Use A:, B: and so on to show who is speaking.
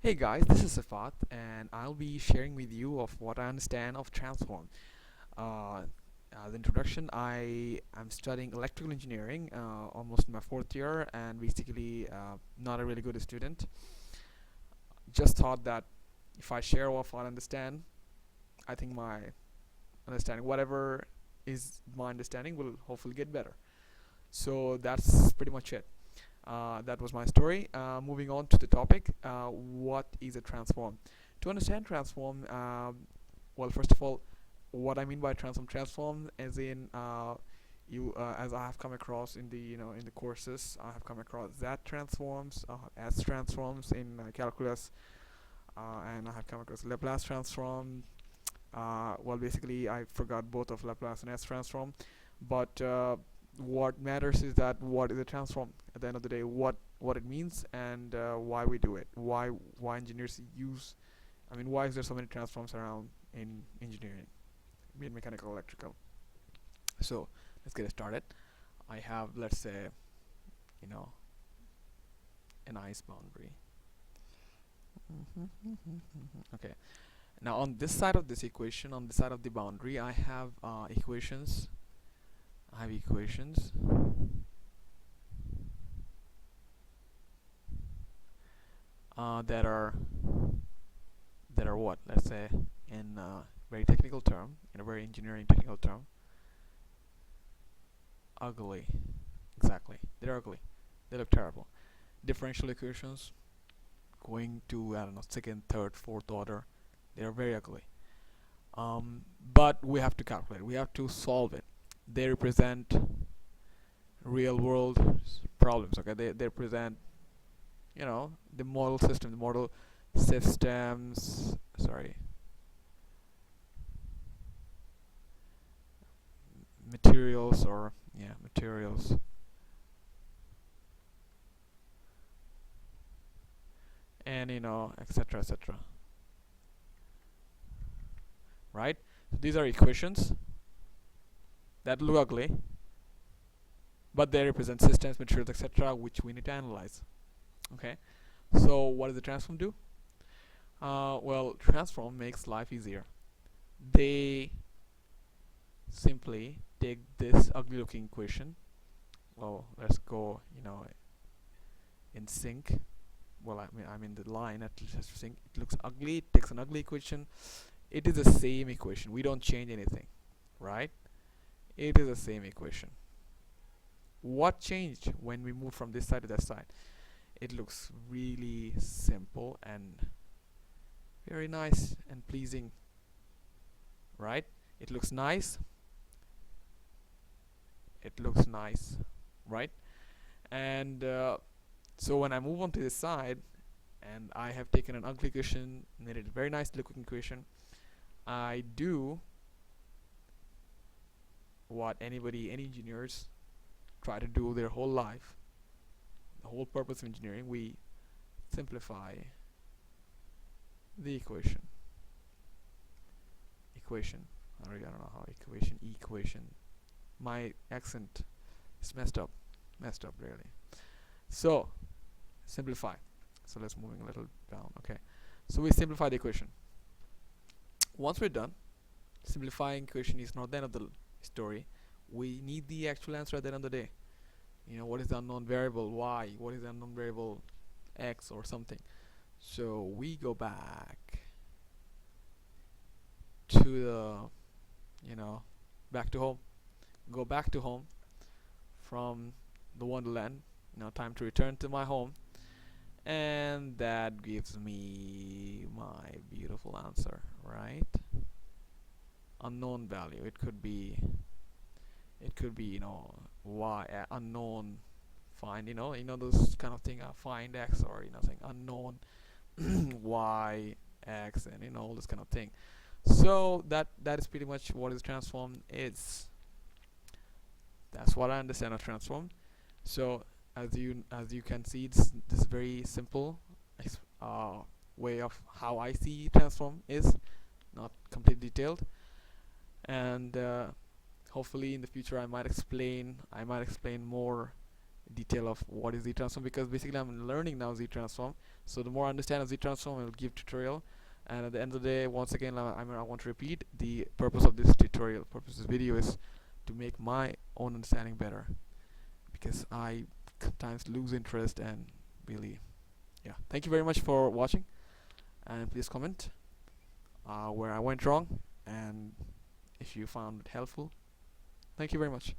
A: Hey guys, this is Safat, and I'll be sharing with you of what I understand of transform. Uh, as introduction, I am studying electrical engineering, almost in my fourth year, and basically not a really good student. Just thought that if I share what I understand, I think my understanding, whatever is my understanding, will hopefully get better. So that's pretty much it. That was my story. Moving on to the topic, what is a transform? To understand transform, well, first of all, what I mean by transform, as in as I have come across in the in the courses, I have come across Z transforms, S transforms in calculus, and I have come across Laplace transform. Well, basically, I forgot both of Laplace and S transform, but what matters is that what is a transform at the end of the day, what it means, and why we do it, why engineers use. I mean, why is there so many transforms around in engineering, be it mechanical, electrical? So let's get it started. I have, let's say, you know, an ice boundary. Okay. Now on this side of this equation, on this side of the boundary, I have equations. I have equations that are what? Let's say in a very technical term, in a very engineering technical term, ugly. Exactly. They're ugly. They look terrible. Differential equations going to, I don't know, second, third, fourth order. They are very ugly. But we have to calculate. We have to solve it. They represent real world problems. Okay, they represent the model system, the model systems. Sorry, materials, or yeah, materials, and etc., etc. Right? So these are equations that look ugly, but they represent systems, materials, etc., which we need to analyze. Okay. So what does the transform do? Well, transform makes life easier. They simply take this ugly looking equation. Well, let's go, in sync. Well, I mean the line at sync. It looks ugly. It takes an ugly equation. It is the same equation. We don't change anything, right? It is the same equation. What changed when we moved from this side to that side? It looks really simple and very nice and pleasing, right? It looks nice. It looks nice, right? And so when I move on to this side, and I have taken an ugly equation, made it a very nice looking equation, I do what any engineers try to do their whole life. The whole purpose of engineering, we simplify the equation. I don't know how equation. My accent is messed up really. So simplify. So let's moving a little down. Okay. So we simplify the equation. Once we're done, simplifying equation is not the end of the story. We need the actual answer at the end of the day. What is the unknown variable y? What is the unknown variable x or something? So we go back to the, back to home. Go back to home from the wonderland. Time to return to my home, and that gives me my beautiful answer, right? Unknown value. It could be y, unknown, find, those kind of thing, find x, or saying unknown y, x, and all this kind of thing. So that is pretty much what is transform is. That's what I understand of transform. So as you can see, this very simple uh, way of how I see transform is, not completely detailed, and hopefully in the future I might explain more detail of what is Z transform, because basically I'm learning now Z transform. So the more I understand of Z transform, I will give tutorial. And at the end of the day, once again, I want to repeat the purpose of this tutorial, purpose of this video is to make my own understanding better, because I sometimes lose interest and really, yeah. Thank you very much for watching, and please comment where I went wrong, and if you found it helpful. Thank you very much.